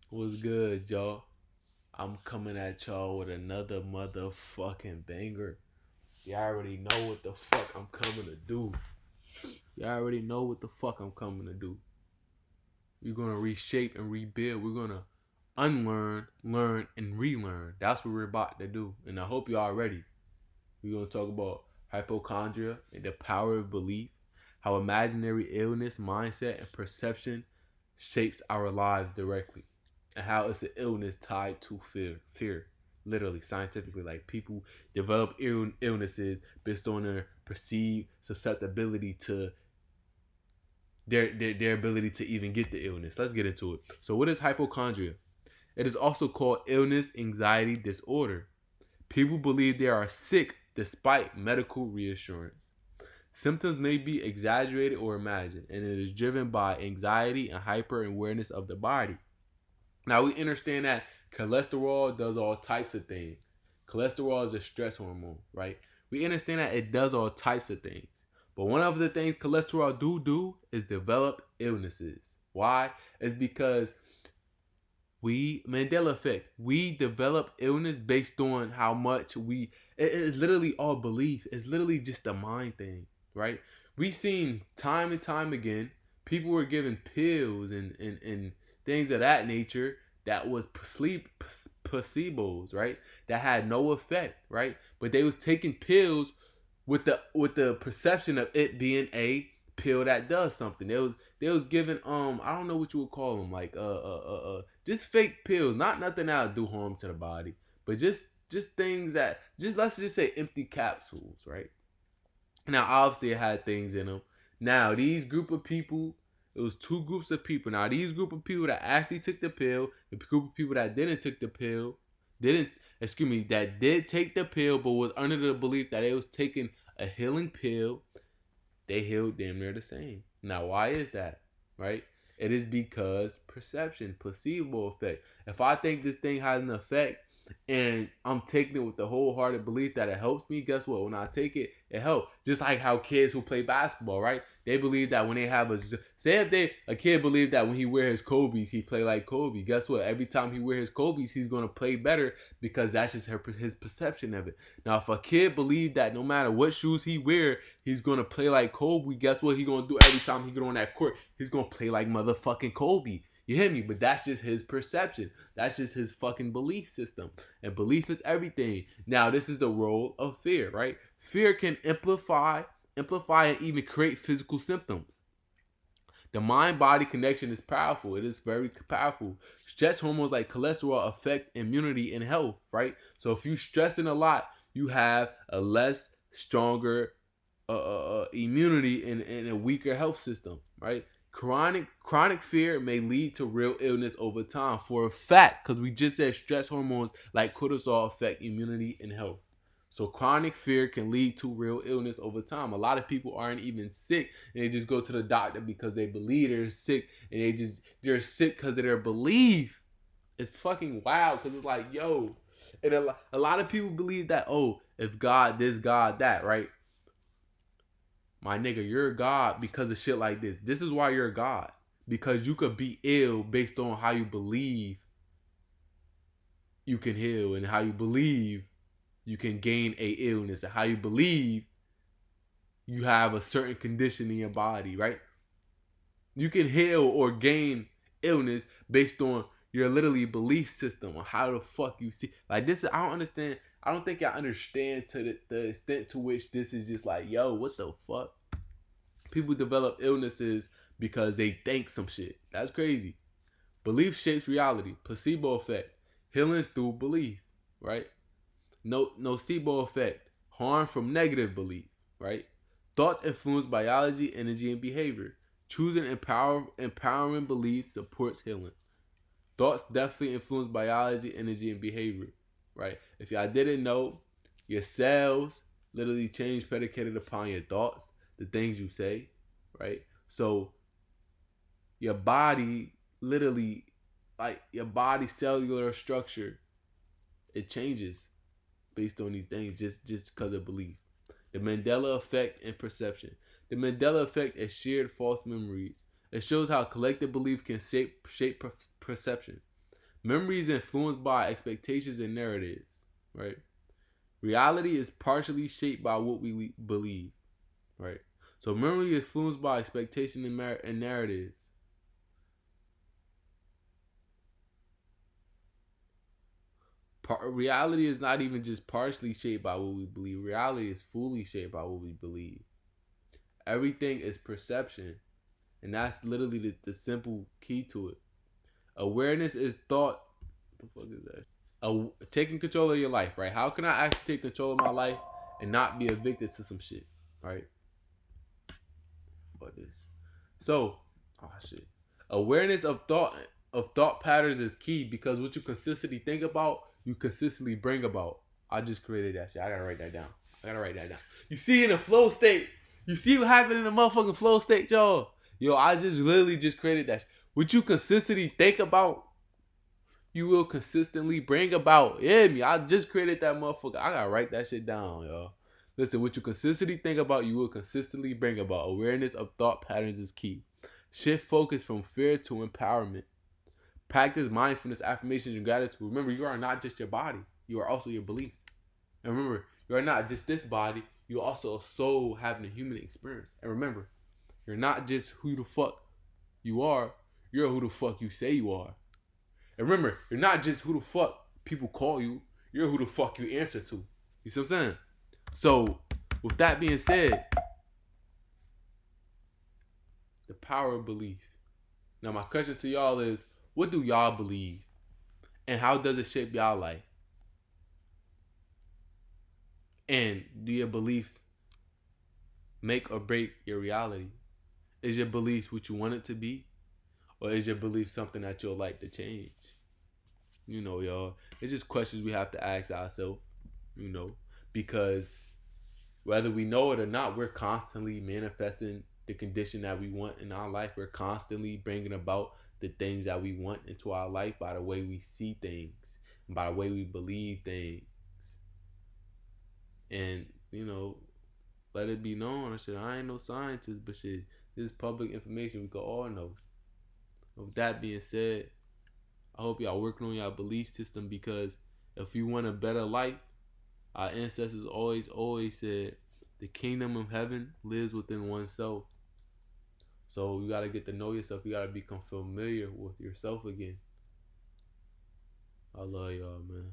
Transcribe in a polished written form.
What's good, y'all? I'm coming at y'all with another motherfucking banger. Y'all already know what the fuck I'm coming to do. Y'all already know what the fuck I'm coming to do. We're gonna reshape and rebuild. We're gonna unlearn, learn, and relearn. That's what we're about to do. And I hope y'all ready. We're gonna talk about hypochondria and the power of belief, how imaginary illness, mindset, and perception shapes our lives directly, and how it's an illness tied to fear. Fear, literally, scientifically, like people develop illnesses based on their perceived susceptibility to their ability to even get the illness. Let's get into it. So, what is hypochondria? It is also called illness anxiety disorder. People believe they are sick despite medical reassurance. Symptoms may be exaggerated or imagined, and it is driven by anxiety and hyper awareness of the body. Now, we understand that cholesterol does all types of things. Cholesterol is a stress hormone, right? We understand that it does all types of things. But one of the things cholesterol do is develop illnesses. Why? It's because Mandela effect, we develop illness based on how much it's literally all belief. It's literally just a mind thing, right? We seen time and time again, people were given pills and things of that nature that was placebos, right? That had no effect, right? But they was taking pills with the perception of it being a pill that does something. They was given I don't know what you would call them, like just fake pills, not nothing that would do harm to the body, but just things that, just let's just say empty capsules, right? Now obviously it had things in them. Now these group of people, it was two groups of people. Now these group of people that actually took the pill, the group of people that didn't take the pill, didn't excuse me, that did take the pill but was under the belief that it was taking a healing pill, they healed damn near the same. Now, why is that? Right? It is because perception, placebo effect. If I think this thing has an effect and I'm taking it with the wholehearted belief that it helps me, guess what? When I take it, it helps. Just like how kids who play basketball, right? They believe that when they have say if a kid believed that when he wear his Kobe's, he play like Kobe. Guess what? Every time he wear his Kobe's, he's gonna play better because that's just his perception of it. Now, if a kid believed that no matter what shoes he wear, he's gonna play like Kobe, guess what he gonna do every time he get on that court? He's gonna play like motherfucking Kobe. You hear me? But that's just his perception. That's just his fucking belief system. And belief is everything. Now, this is the role of fear, right? Fear can amplify, and even create physical symptoms. The mind-body connection is powerful. It is very powerful. Stress hormones like cholesterol affect immunity and health, right? So if you stressing a lot, you have a less stronger immunity and a weaker health system, right? Chronic fear may lead to real illness over time for a fact, because we just said stress hormones like cortisol affect immunity and health. So chronic fear can lead to real illness over time. A lot of people aren't even sick and they just go to the doctor because they believe they're sick, and they're sick because of their belief. It's fucking wild, because it's like, yo, and a lot of people believe that, oh, if God this, God that, right? My nigga, you're a God because of shit like this. This is why you're a God. Because you could be ill based on how you believe you can heal, and how you believe you can gain a illness, and how you believe you have a certain condition in your body, right? You can heal or gain illness based on your literally belief system on how the fuck you see. Like this, I don't understand. I don't think I understand to the extent to which this is just like, yo, what the fuck? People develop illnesses because they think some shit. That's crazy. Belief shapes reality. Placebo effect. Healing through belief, right? Nocebo effect. Harm from negative belief, right? Thoughts influence biology, energy, and behavior. Choosing empowering beliefs supports healing. Thoughts definitely influence biology, energy, and behavior, right? If y'all didn't know, your cells literally change predicated upon your thoughts, the things you say, right? So your body literally, like your body cellular structure, it changes based on these things just because of belief. The Mandela effect and perception. The Mandela effect is shared false memories. It shows how collective belief can shape perception. Memory is influenced by expectations and narratives, right? Reality is partially shaped by what we believe, right? So memory is influenced by expectation and narratives. Reality is not even just partially shaped by what we believe. Reality is fully shaped by what we believe. Everything is perception, and that's literally the simple key to it. Awareness is thought. What the fuck is that? Taking control of your life, right? How can I actually take control of my life and not be addicted to some shit, right? What is so? Oh shit. Awareness of thought patterns is key because what you consistently think about, you consistently bring about. I just created that shit. I gotta write that down. You see in the flow state. You see what happened in the motherfucking flow state, y'all. Yo, I just literally just created that. What you consistently think about, you will consistently bring about. Yeah, me. I just created that motherfucker. I gotta write that shit down, y'all. Listen, what you consistently think about, you will consistently bring about. Awareness of thought patterns is key. Shift focus from fear to empowerment. Practice mindfulness, affirmations, and gratitude. Remember, you are not just your body. You are also your beliefs. And remember, you are not just this body. You are also a soul having a human experience. And remember, you're not just who the fuck you are. You're who the fuck you say you are. And remember, you're not just who the fuck people call you. You're who the fuck you answer to. You see what I'm saying? So, with that being said, the power of belief. Now, my question to y'all is, what do y'all believe? And how does it shape y'all life? And do your beliefs make or break your reality? Is your beliefs what you want it to be? Or is your belief something that you'll like to change? You know, y'all. It's just questions we have to ask ourselves, you know, because whether we know it or not, we're constantly manifesting the condition that we want in our life. We're constantly bringing about the things that we want into our life by the way we see things, and by the way we believe things. And, you know, let it be known. Shit, I ain't no scientist, but shit, this is public information we can all know. With that being said, I hope y'all working on y'all belief system, because if you want a better life, our ancestors always said the kingdom of heaven lives within oneself. So you gotta get to know yourself. You gotta become familiar with yourself again. I love y'all, man.